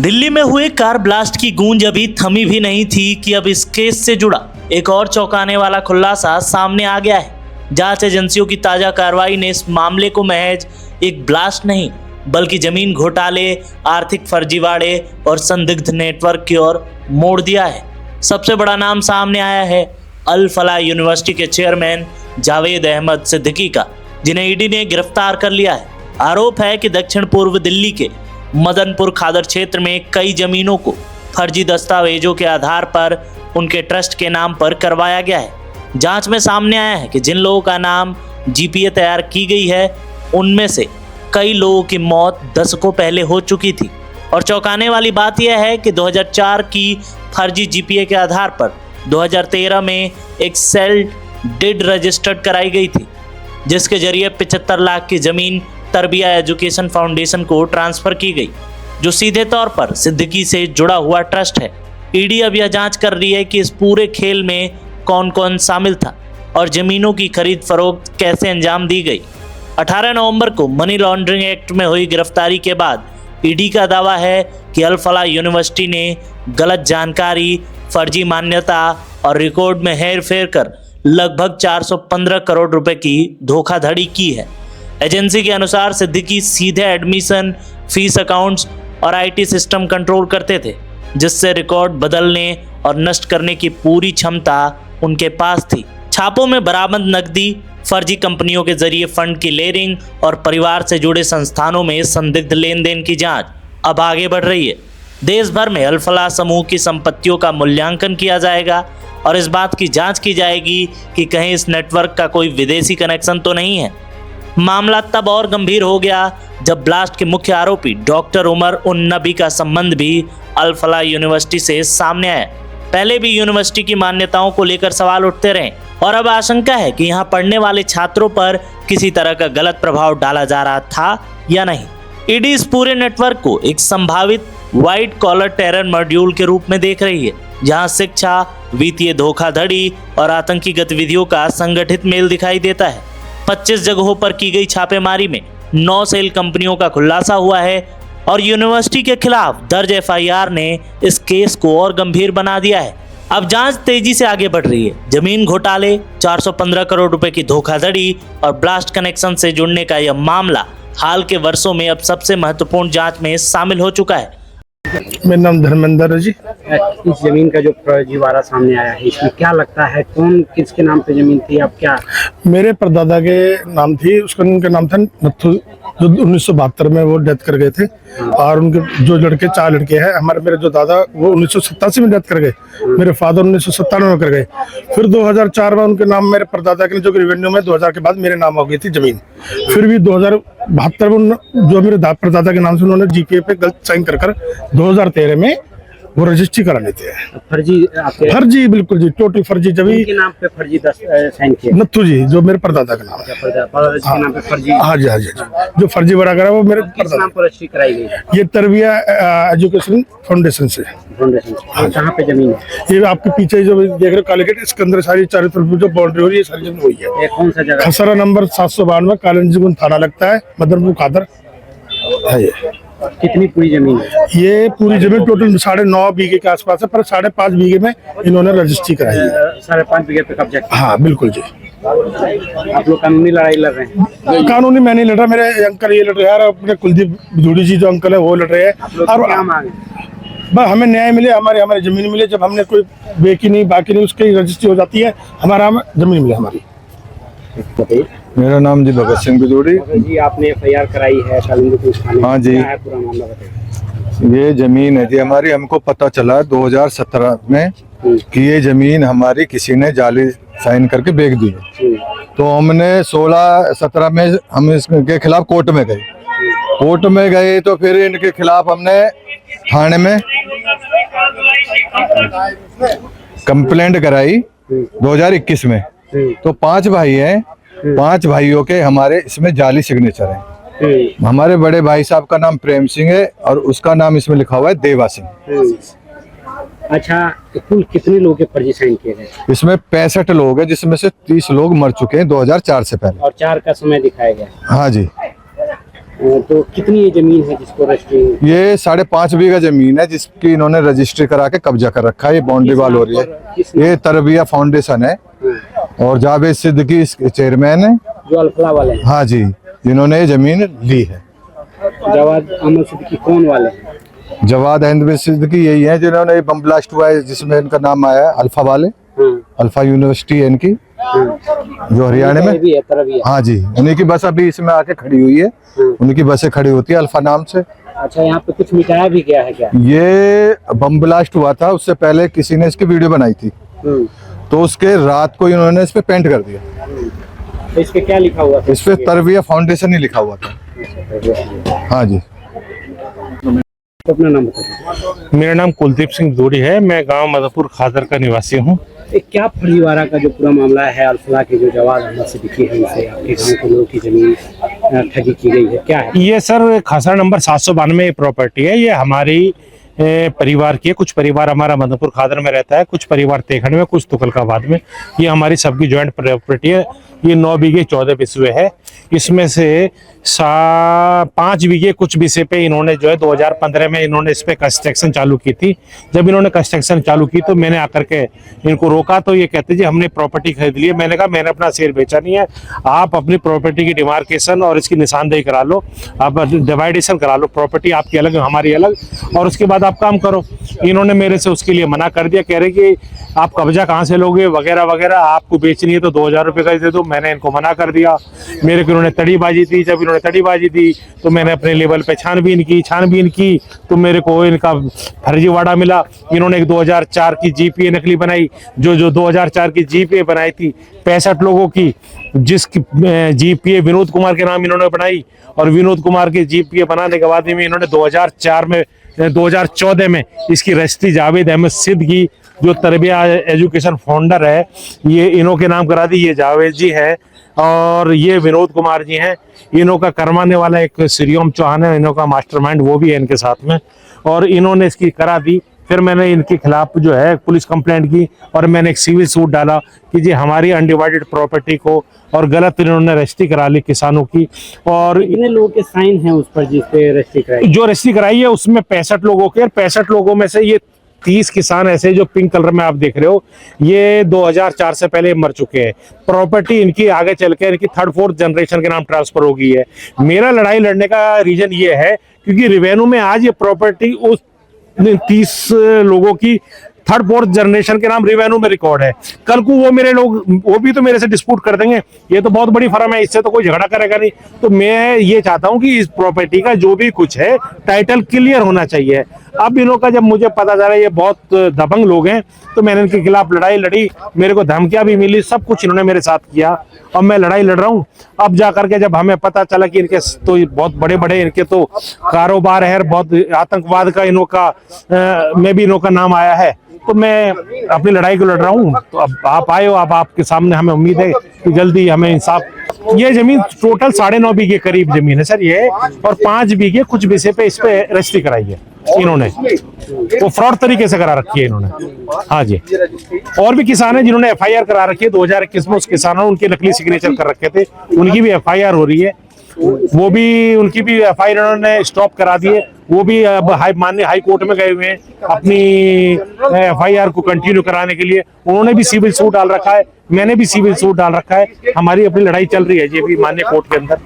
दिल्ली में हुए car blast की गूंज अभी थमी भी नहीं थी कि अब इस केस से जुड़ा एक और चौंकाने वाला खुलासा सामने आ गया है। जांच एजेंसियों की ताजा कार्रवाई ने इस मामले को महज एक ब्लास्ट नहीं बल्कि जमीन घोटाले, आर्थिक फर्जीवाड़े और संदिग्ध नेटवर्क की ओर मोड़ दिया है। सबसे बड़ा नाम सामने आया है अल फलाह यूनिवर्सिटी के चेयरमैन जावेद अहमद सिद्दीकी का, जिन्हें ईडी ने गिरफ्तार कर लिया है। आरोप है कि दक्षिण पूर्व दिल्ली के मदनपुर खादर क्षेत्र में कई जमीनों को फर्जी दस्तावेजों के आधार पर उनके ट्रस्ट के नाम पर करवाया गया है। जांच में सामने आया है कि जिन लोगों का नाम जीपीए तैयार की गई है उनमें से कई लोगों की मौत दशकों पहले हो चुकी थी। और चौंकाने वाली बात यह है कि 2004 की फर्जी जीपीए के आधार पर 2013 में एक सेल डिड रजिस्टर्ड कराई गई थी, जिसके जरिए 75 लाख की जमीन तरबिया एजुकेशन फाउंडेशन को ट्रांसफर की गई, जो सीधे तौर पर सिद्दीकी से जुड़ा हुआ ट्रस्ट है। ईडी अब यह जांच कर रही है कि इस पूरे खेल में कौन कौन शामिल था और जमीनों की खरीद फरोख्त कैसे अंजाम दी गई। 18 नवंबर को मनी लॉन्ड्रिंग एक्ट में हुई गिरफ्तारी के बाद ईडी का दावा है कि अल फलाह यूनिवर्सिटी ने गलत जानकारी, फर्जी मान्यता और रिकॉर्ड में हेरफेर कर लगभग 415 करोड़ रुपए की धोखाधड़ी की है। एजेंसी के अनुसार सिद्दीकी सीधे एडमिशन, फीस, अकाउंट्स और आईटी सिस्टम कंट्रोल करते थे, जिससे रिकॉर्ड बदलने और नष्ट करने की पूरी क्षमता उनके पास थी। छापों में बरामद नकदी, फर्जी कंपनियों के जरिए फंड की लेयरिंग और परिवार से जुड़े संस्थानों में संदिग्ध लेन देन की जांच अब आगे बढ़ रही है। देश भर में अल फलाह समूह की संपत्तियों का मूल्यांकन किया जाएगा और इस बात की जांच की जाएगी कि कहीं इस नेटवर्क का कोई विदेशी कनेक्शन तो नहीं है। मामला तब और गंभीर हो गया जब ब्लास्ट के मुख्य आरोपी डॉक्टर उमर उन नबी का संबंध भी अल फलाह यूनिवर्सिटी से सामने आया। पहले भी यूनिवर्सिटी की मान्यताओं को लेकर सवाल उठते रहे और अब आशंका है कि यहां पढ़ने वाले छात्रों पर किसी तरह का गलत प्रभाव डाला जा रहा था या नहीं। ईडी इस पूरे नेटवर्क को एक संभावित व्हाइट कॉलर टेरर मॉड्यूल के रूप में देख रही है, जहां शिक्षा, वित्तीय धोखाधड़ी और आतंकी गतिविधियों का संगठित मेल दिखाई देता है। 25 जगहों पर की गई छापेमारी में 9 सेल कंपनियों का खुलासा हुआ है और यूनिवर्सिटी के खिलाफ दर्ज एफआईआर ने इस केस को और गंभीर बना दिया है। अब जांच तेजी से आगे बढ़ रही है। जमीन घोटाले, 415 करोड़ रुपए की धोखाधड़ी और ब्लास्ट कनेक्शन से जुड़ने का यह मामला हाल के वर्षों में अब सबसे महत्वपूर्ण जांच में शामिल हो चुका है। मेरा नाम धर्मेंद्र है जी। इस जमीन का जो फर्जीवाड़ा सामने आया है, इसमें क्या लगता है कौन किसके नाम पे जमीन थी? अब क्या मेरे परदादा के नाम थी, उसका उनका नाम था नथु, जो 1972 में वो डेथ कर गए थे। और उनके जो लड़के 4 लड़के हैं, मेरे जो दादा वो 1987 में डेथ कर गए, मेरे फादर 1997 में कर गए। फिर 2004 में उनके नाम मेरे परदादा के जो रिवेन्यू में 2000 के बाद मेरे नाम हो गई थी जमीन। फिर भी 2072 में जो मेरे परदादा के नाम से उन्होंने जीपीए पे गलत साइन कर 2013 में वो रजिस्ट्री करा लेते हैं। फर्जी बिल्कुल जी, टोटल फर्जी जमीन के नाम पे फर्जी साइन किया। नथु जी, जो मेरे परदादा का नाम है। के नाम पे फर्जी, हाँ जी, हाँ जी, जो फर्जी बड़ा करा वो मेरे नाम पर रजिस्ट्री कराई गई। ये तरबिया एजुकेशन फाउंडेशन से। कहाँ पे जमीन है? ये आपके पीछे जो देख रहे हो काले गेट, इसके अंदर सारी चारों तरफ जो बाउंड्री हो रही है सारी जमीन वही है। कौन सा जगह? खसरा नंबर 792 कालंजीगुन थाना लगता है, मदनपुर खादर है। ये कितनी पूरी जमीन है? ये पूरी जमीन टोटल 9.5 बीघे के आसपास है, पर 5.5 बीघे में इन्होंने रजिस्ट्री कराई है। 5.5 बीघे पे कब्जा किया? हाँ बिल्कुल जी। आप लोग कानूनी लड़ाई लड़ रहे हैं? कानूनी मैं नहीं लड़ रहा, मेरे अंकल ये लड़ रहे हैं, अपने कुलदीप धूड़ी जी जो अंकल है वो लड़ रहे हैं। और बस हमें न्याय मिले, हमारी जमीन मिले। जब हमने कोई बेकी नहीं बाकी नहीं उसकी रजिस्ट्री हो जाती है, हमारा जमीन मिले हमारी। मेरा नाम जी भगत सिंह बिदूड़ी जी। आपने एफआईआर कराई है कालिंदी पुलिस थाने में? हाँ जी। क्या है पूरा मामला बताइए। ये जमीन है जी हमारी। हमको पता चला 2017 में कि ये जमीन हमारी किसी ने जाली साइन करके बेच दी है। तो हमने 16-17 में हम इसके खिलाफ कोर्ट में गए। तो फिर इनके खिलाफ हमने थाने में कंप्लेंट कराई 2021 में। तो 5 भाई हैं, 5 भाइयों के हमारे इसमें जाली सिग्नेचर हैं। हमारे बड़े भाई साहब का नाम प्रेम सिंह है और उसका नाम इसमें लिखा हुआ है देवा सिंह। अच्छा, कुल कितने लोग के फर्जी साइन किए गए? इसमें 65 लोग हैं, जिसमें से 30 लोग मर चुके हैं 2004 से पहले। और 4 का समय दिखाया गया? हाँ जी। तो कितनी ये जमीन है जिसको रजिस्ट्री? ये 5.5 बीघा जमीन है जिसकी इन्होंने रजिस्ट्री करा के कब्जा कर रखा है। ये बाउंड्री वॉल हो रही है। ये तरबिया फाउंडेशन है और जावेद सिद्दीकी इसके चेयरमैन है, जो अल्फला वाले हैं। हाँ जी, जिन्होंने ये जमीन ली है। जवाद अहमद सिद्दीकी कौन वाले हैं? जवाद अहमद सिद्दीकी यही है जिन्होंने ये बम ब्लास्ट हुआ है जिसमें इनका नाम आया है अल्फा वाले। अल्फा यूनिवर्सिटी है इनकी, जो हरियाणा में भी है, तरबिया। हाँ जी, उन्हीं की बस अभी इसमें आके खड़ी हुई है। उनकी बसें खड़ी होती है अल्फा नाम से। अच्छा, यहाँ पे कुछ मिटाया भी गया है क्या? ये बम ब्लास्ट हुआ था, उससे पहले किसी ने इसकी वीडियो बनाई थी, तो उसके रात को इन्होंने इस पे पेंट कर दिया। तो इस पे क्या लिखा हुआ था? इस पे तरबिया फाउंडेशन ही लिखा हुआ था। हाँ जी। तो अपना नाम बताइए। मेरा नाम कुलदीप सिंह दूरी है। मैं गांव मधुपुर खादर का निवासी हूं। क्या फर्जीवाड़ा का जो पूरा मामला है, अल्फला के जो जवाद अहमद सिद्दीकी है उनसे आपके गांव के लोगों की जमीन ठगी की गई है, क्या है? ये सर खासा नंबर 792 प्रॉपर्टी है। ये हमारी परिवार की है। कुछ परिवार हमारा मधुपुर खादर में रहता है, कुछ परिवार तेखंड में, कुछ तुगलकाबाद में। ये हमारी सबकी ज्वाइंट प्रॉपर्टी है। ये 9 बीघे 14 बिस्वे है। इसमें से 5 बीघे कुछ बिस्वे पे इन्होंने जो है 2015 में इन्होंने इस पे कंस्ट्रक्शन चालू की थी। जब इन्होंने कंस्ट्रक्शन चालू की तो मैंने आकर के इनको रोका, तो ये कहते जी हमने प्रॉपर्टी खरीद ली है। मैंने कहा मैंने अपना शेयर बेचा नहीं है, आप अपनी प्रॉपर्टी की डिमार्केशन और इसकी निशानदेही करा लो, आप डिवाइडेशन करा लो, प्रॉपर्टी आपकी अलग हमारी अलग, और उसके बाद आप काम करो। इन्होंने मेरे से उसके लिए मना कर दिया, कह रहे कि आप कब्जा कहाँ से लोगे वगैरह वगैरह, आपको बेचनी है तो 2000 रुपये का दे दो। मैंने इनको मना कर दिया। मेरे को इन्होंने तड़ीबाजी दी। जब इन्होंने तड़ीबाजी दी तो मैंने अपने लेवल पे छानबीन की तो मेरे को इनका फर्जीवाड़ा मिला। इन्होंने एक 2004 की जीपीए नकली बनाई। जो 2004 की जीपीए बनाई थी 65 लोगों की, जिसकी जीपीए विनोद कुमार के नाम इन्होंने बनाई, और विनोद कुमार की जीपीए बनाने के बाद में इन्होंने 2014 में इसकी रजिस्ट्री जावेद अहमद सिद्दीकी जो तरबिया एजुकेशन फाउंडर है, ये इन्हों के नाम करा दी। ये जावेद जी है और ये विनोद कुमार जी हैं। इन्हों का करवाने वाला एक श्रीओम चौहान है, इन्हों का मास्टरमाइंड, वो भी है इनके साथ में, और इन्होंने इसकी करा दी। फिर मैंने इनके खिलाफ जो है पुलिस कंप्लेंट की और मैंने एक सिविल सूट डाला कि जी हमारी अनडिवाइडेड प्रॉपर्टी को और गलत इन्होंने रजिस्ट्री करा ली किसानों की। और कितने लोगों के साइन हैं उस पर जिस पे रजिस्ट्री कराई? जो रजिस्ट्री कराई है उसमें 65 लोगों के, 65 लोगों में से ये 30 किसान ऐसे जो पिंक कलर में आप देख रहे हो, ये 2004 से पहले मर चुके हैं। प्रॉपर्टी इनकी आगे चल के इनकी 3rd 4th जनरेशन के नाम ट्रांसफर हो गई है। मेरा लड़ाई लड़ने का रीजन ये है क्योंकि रेवेन्यू में आज ये प्रॉपर्टी उस 30 लोगों की 3rd 4th जनरेशन के नाम रेवेन्यू में रिकॉर्ड है। कल को वो मेरे लोग वो भी तो मेरे से डिस्प्यूट कर देंगे। ये तो बहुत बड़ी फर्म है, इससे तो कोई झगड़ा करेगा नहीं। तो मैं ये चाहता हूँ कि इस प्रॉपर्टी का जो भी कुछ है टाइटल क्लियर होना चाहिए। अब इन्हों का जब मुझे पता चला ये बहुत दबंग लोग हैं तो मैंने इनके खिलाफ लड़ाई लड़ी। मेरे को धमकियां भी मिली, सब कुछ इन्होंने मेरे साथ किया और मैं लड़ाई लड़ रहा हूँ। अब जा करके जब हमें पता चला कि इनके तो बहुत बड़े बड़े इनके तो कारोबार है, बहुत आतंकवाद का इन्हों का में भी इन्हों का नाम आया है, तो मैं अपनी लड़ाई को लड़ रहा हूँ। तो अब आप आए हो, अब आपके सामने हमें उम्मीद है कि जल्दी हमें इंसाफ। ये जमीन टोटल 9.5 बीघे करीब जमीन है सर ये, और 5 बीघे कुछ विषय पे इस पे रजिस्ट्री कराई है इन्होंने, वो फ्रॉड तरीके से करा रखी है इन्होंने। हाँ जी, और भी किसान है जिन्होंने FIR करा रखी है 2021 में। उस किसानों ने उनके नकली सिग्नेचर कर रखे थे, उनकी भी FIR हो रही है। वो भी उनकी भी FIR उन्होंने स्टॉप करा दी है। वो भी अब माननीय हाई कोर्ट में गए हुए हैं अपनी FIR को कंटिन्यू कराने के लिए। उन्होंने भी सिविल सूट डाल रखा है, मैंने भी सिविल सूट डाल रखा है। हमारी अपनी लड़ाई चल रही है जी अभी माननीय कोर्ट के अंदर।